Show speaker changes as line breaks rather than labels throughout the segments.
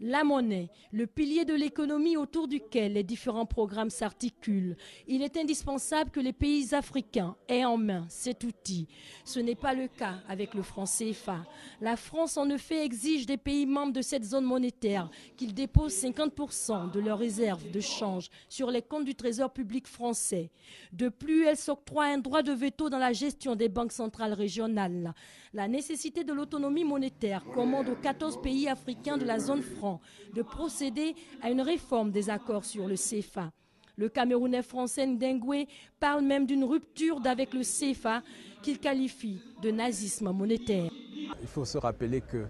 La monnaie, le pilier de l'économie autour duquel les différents programmes s'articulent. Il est indispensable que les pays africains aient en main cet outil. Ce n'est pas le cas avec le franc CFA. La France, en effet, exige des pays membres de cette zone monétaire qu'ils déposent 50% de leurs réserves de change sur les comptes du Trésor public français. De plus, elle s'octroie un droit de veto dans la gestion des banques centrales régionales. La nécessité de l'autonomie monétaire commande aux 14 pays africains de la zone franc de procéder à une réforme des accords sur le CFA. Le Camerounais français Ndengwe parle même d'une rupture avec le CFA qu'il qualifie de nazisme monétaire.
Il faut se rappeler que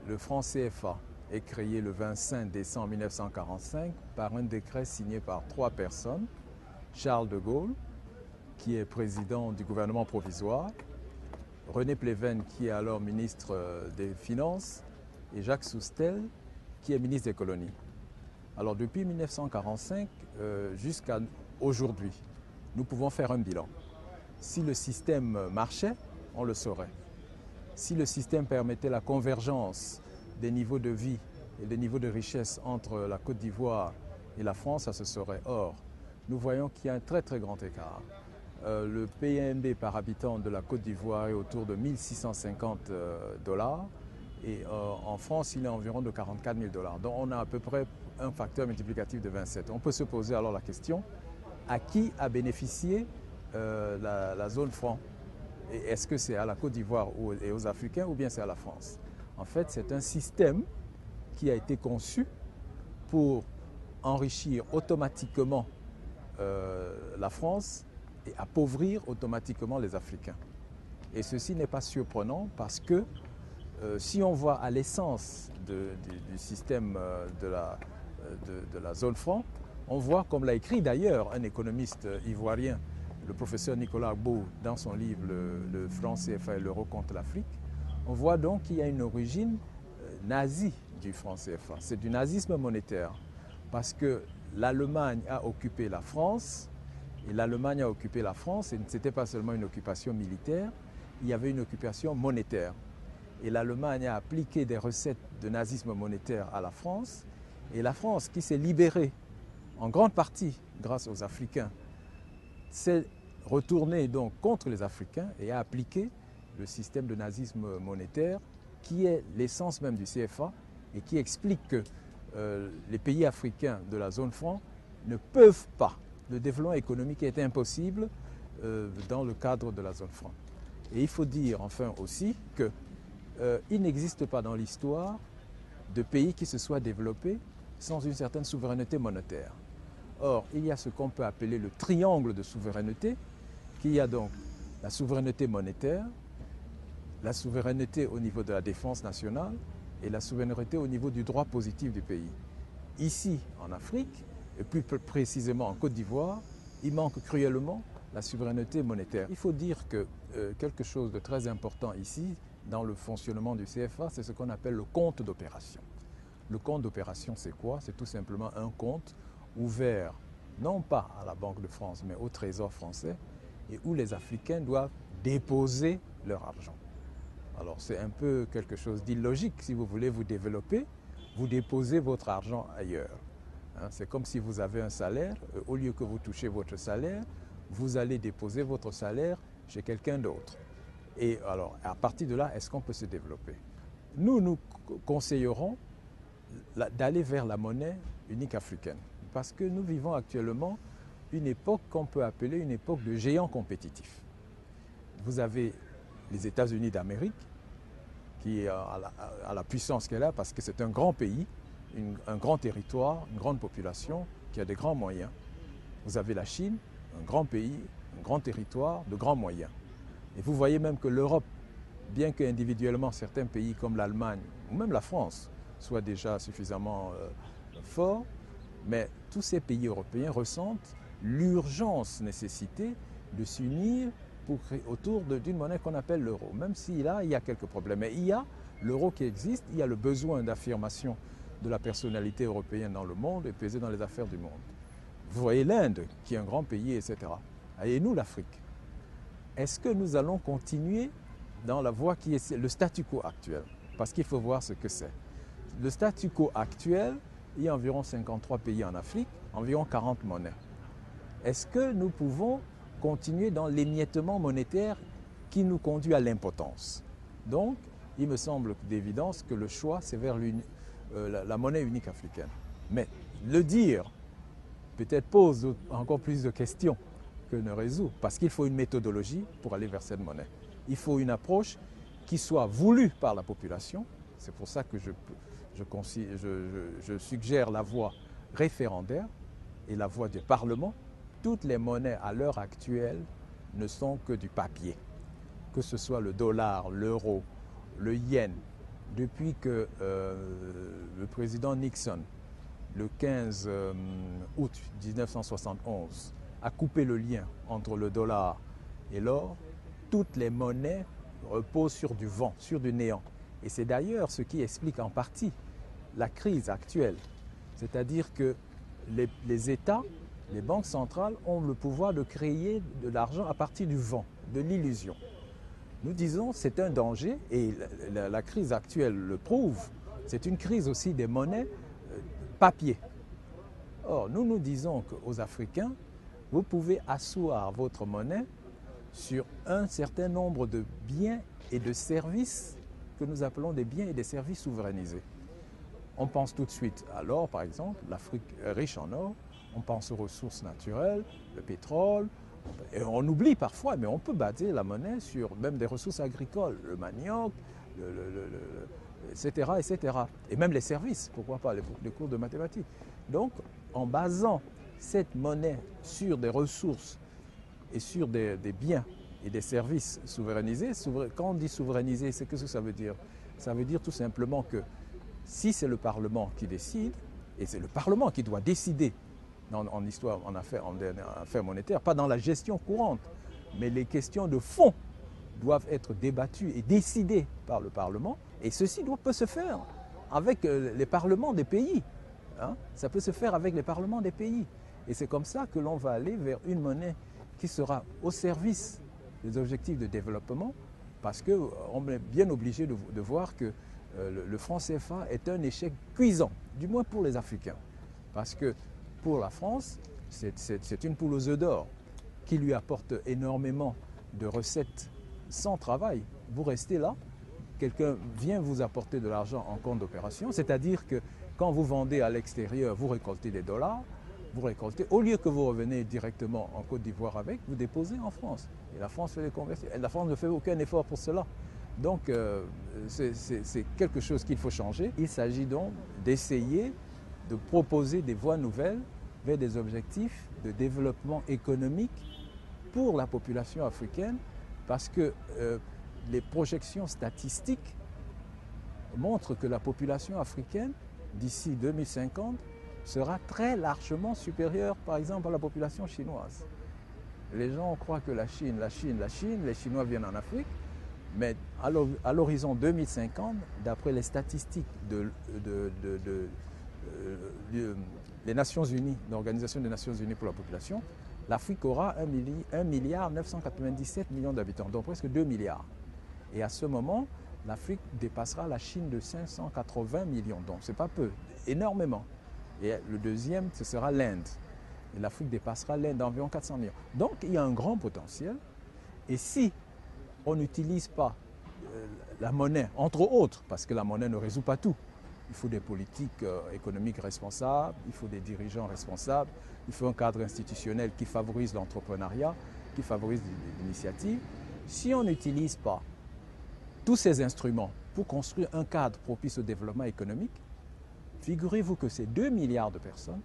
le franc CFA est créé le 25 décembre 1945 par un décret signé par 3 personnes. Charles de Gaulle, qui est président du gouvernement provisoire, René Pleven, qui est alors ministre des Finances, et Jacques Soustelle, qui est ministre des colonies. Alors depuis 1945 jusqu'à aujourd'hui, nous pouvons faire un bilan. Si le système marchait, on le saurait. Si le système permettait la convergence des niveaux de vie et des niveaux de richesse entre la Côte d'Ivoire et la France, ça se saurait. Or, nous voyons qu'il y a un très très grand écart. Le PNB par habitant de la Côte d'Ivoire est autour de 1650 $. Et en France, il est environ de 44 000 $. Donc on a à peu près un facteur multiplicatif de 27. On peut se poser alors la question, à qui a bénéficié la zone franc? Est-ce que c'est à la Côte d'Ivoire et aux Africains ou bien c'est à la France? En fait, c'est un système qui a été conçu pour enrichir automatiquement la France et appauvrir automatiquement les Africains. Et ceci n'est pas surprenant parce que si on voit à l'essence du système de la zone franc, on voit, comme l'a écrit d'ailleurs un économiste ivoirien, le professeur Nicolas Agbo, dans son livre Le franc CFA et l'euro contre l'Afrique, on voit donc qu'il y a une origine nazie du franc CFA. C'est du nazisme monétaire parce que l'Allemagne a occupé la France et l'Allemagne a occupé la France et ce n'était pas seulement une occupation militaire, il y avait une occupation monétaire. Et l'Allemagne a appliqué des recettes de nazisme monétaire à la France. Et la France, qui s'est libérée en grande partie grâce aux Africains, s'est retournée donc contre les Africains et a appliqué le système de nazisme monétaire qui est l'essence même du CFA et qui explique que les pays africains de la zone franc ne peuvent pas. Le développement économique est impossible dans le cadre de la zone franc. Et il faut dire enfin aussi que il n'existe pas dans l'histoire de pays qui se soient développés sans une certaine souveraineté monétaire. Or, il y a ce qu'on peut appeler le triangle de souveraineté, qui a donc la souveraineté monétaire, la souveraineté au niveau de la défense nationale et la souveraineté au niveau du droit positif du pays. Ici, en Afrique, et plus précisément en Côte d'Ivoire, il manque cruellement la souveraineté monétaire. Il faut dire que quelque chose de très important ici, dans le fonctionnement du CFA, c'est ce qu'on appelle le compte d'opération. Le compte d'opération, c'est quoi? C'est tout simplement un compte ouvert, non pas à la Banque de France, mais au Trésor français, et où les Africains doivent déposer leur argent. Alors c'est un peu quelque chose d'illogique. Si vous voulez vous développer, vous déposez votre argent ailleurs. C'est comme si vous avez un salaire, au lieu que vous touchez votre salaire, vous allez déposer votre salaire chez quelqu'un d'autre. Et alors, à partir de là, est-ce qu'on peut se développer? Nous conseillerons d'aller vers la monnaie unique africaine. Parce que nous vivons actuellement une époque qu'on peut appeler une époque de géants compétitifs. Vous avez les États-Unis d'Amérique, qui a la puissance qu'elle a parce que c'est un grand pays, un grand territoire, une grande population qui a des grands moyens. Vous avez la Chine, un grand pays, un grand territoire, de grands moyens. Et vous voyez même que l'Europe, bien qu'individuellement certains pays comme l'Allemagne ou même la France soient déjà suffisamment forts, mais tous ces pays européens ressentent l'urgence nécessité de s'unir autour d'une monnaie qu'on appelle l'euro. Même si là, il y a quelques problèmes. Mais il y a l'euro qui existe, il y a le besoin d'affirmation de la personnalité européenne dans le monde et peser dans les affaires du monde. Vous voyez l'Inde, qui est un grand pays, etc. Et nous, l'Afrique. Est-ce que nous allons continuer dans la voie qui est le statu quo actuel? Parce qu'il faut voir ce que c'est. le statu quo actuel, il y a environ 53 pays en Afrique, environ 40 monnaies. Est-ce que nous pouvons continuer dans l'émiettement monétaire qui nous conduit à l'impotence? Donc, il me semble d'évidence que le choix, c'est vers la monnaie unique africaine. Mais le dire, peut-être pose encore plus de questions que ne résout, parce qu'il faut une méthodologie pour aller vers cette monnaie. Il faut une approche qui soit voulue par la population. C'est pour ça que je suggère la voie référendaire et la voie du Parlement. Toutes les monnaies à l'heure actuelle ne sont que du papier. Que ce soit le dollar, l'euro, le yen. Depuis que le président Nixon, le 15 août 1971, a coupé le lien entre le dollar et l'or, toutes les monnaies reposent sur du vent, sur du néant. Et c'est d'ailleurs ce qui explique en partie la crise actuelle. C'est-à-dire que les États, les banques centrales ont le pouvoir de créer de l'argent à partir du vent, de l'illusion. Nous disons que c'est un danger et la crise actuelle le prouve. C'est une crise aussi des monnaies papier. Or, nous disons aux Africains, vous pouvez asseoir votre monnaie sur un certain nombre de biens et de services que nous appelons des biens et des services souverainisés. On pense tout de suite à l'or, par exemple, l'Afrique est riche en or, on pense aux ressources naturelles, le pétrole, et on oublie parfois, mais on peut bâtir la monnaie sur même des ressources agricoles, le manioc, etc., etc. Et même les services, pourquoi pas, les cours de mathématiques. Donc, en basant cette monnaie sur des ressources et sur des biens et des services souverainisés, quand on dit souverainisé, c'est qu'est-ce que ça veut dire? Ça veut dire tout simplement que si c'est le Parlement qui décide, et c'est le Parlement qui doit décider en histoire, en affaires monétaires, pas dans la gestion courante, mais les questions de fond doivent être débattues et décidées par le Parlement, et ceci peut se faire avec les parlements des pays. Hein? Ça peut se faire avec les parlements des pays. Et c'est comme ça que l'on va aller vers une monnaie qui sera au service des objectifs de développement, parce qu'on est bien obligé de voir que le franc CFA est un échec cuisant, du moins pour les Africains. Parce que pour la France, c'est une poule aux œufs d'or qui lui apporte énormément de recettes sans travail. Vous restez là, quelqu'un vient vous apporter de l'argent en compte d'opération, c'est-à-dire que quand vous vendez à l'extérieur, vous récoltez des dollars, vous récoltez, au lieu que vous revenez directement en Côte d'Ivoire avec, vous déposez en France. Et la France fait les conversions. Et la France ne fait aucun effort pour cela. Donc c'est quelque chose qu'il faut changer. Il s'agit donc d'essayer de proposer des voies nouvelles vers des objectifs de développement économique pour la population africaine, parce que les projections statistiques montrent que la population africaine, d'ici 2050, sera très largement supérieure, par exemple, à la population chinoise. Les gens croient que la Chine, les Chinois viennent en Afrique, mais à l'horizon 2050, d'après les statistiques des Nations Unies, l'Organisation des Nations Unies pour la population, l'Afrique aura 1 milliard 997 millions d'habitants, donc presque 2 milliards. Et à ce moment, l'Afrique dépassera la Chine de 580 millions, donc ce n'est pas peu, énormément. Et le deuxième, ce sera l'Inde. Et l'Afrique dépassera l'Inde d'environ 400 millions. Donc il y a un grand potentiel. Et si on n'utilise pas la monnaie, entre autres, parce que la monnaie ne résout pas tout, il faut des politiques économiques responsables, il faut des dirigeants responsables, il faut un cadre institutionnel qui favorise l'entrepreneuriat, qui favorise l'initiative. Si on n'utilise pas tous ces instruments pour construire un cadre propice au développement économique, figurez-vous que ces 2 milliards de personnes,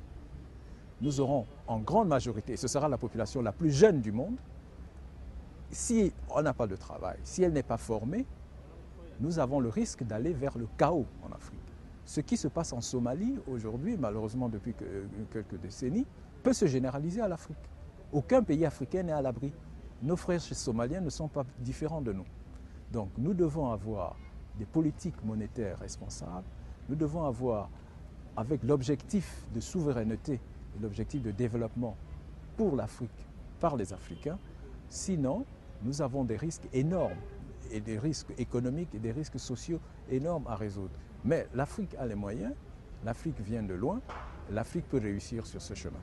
nous aurons en grande majorité, et ce sera la population la plus jeune du monde, si on n'a pas de travail, si elle n'est pas formée, nous avons le risque d'aller vers le chaos en Afrique. Ce qui se passe en Somalie aujourd'hui, malheureusement depuis quelques décennies, peut se généraliser à l'Afrique. Aucun pays africain n'est à l'abri. Nos frères somaliens ne sont pas différents de nous. Donc nous devons avoir des politiques monétaires responsables, nous devons avoir, avec l'objectif de souveraineté et l'objectif de développement pour l'Afrique, par les Africains, sinon nous avons des risques énormes. et des risques économiques et des risques sociaux énormes à résoudre. Mais l'Afrique a les moyens, l'Afrique vient de loin, l'Afrique peut réussir sur ce chemin.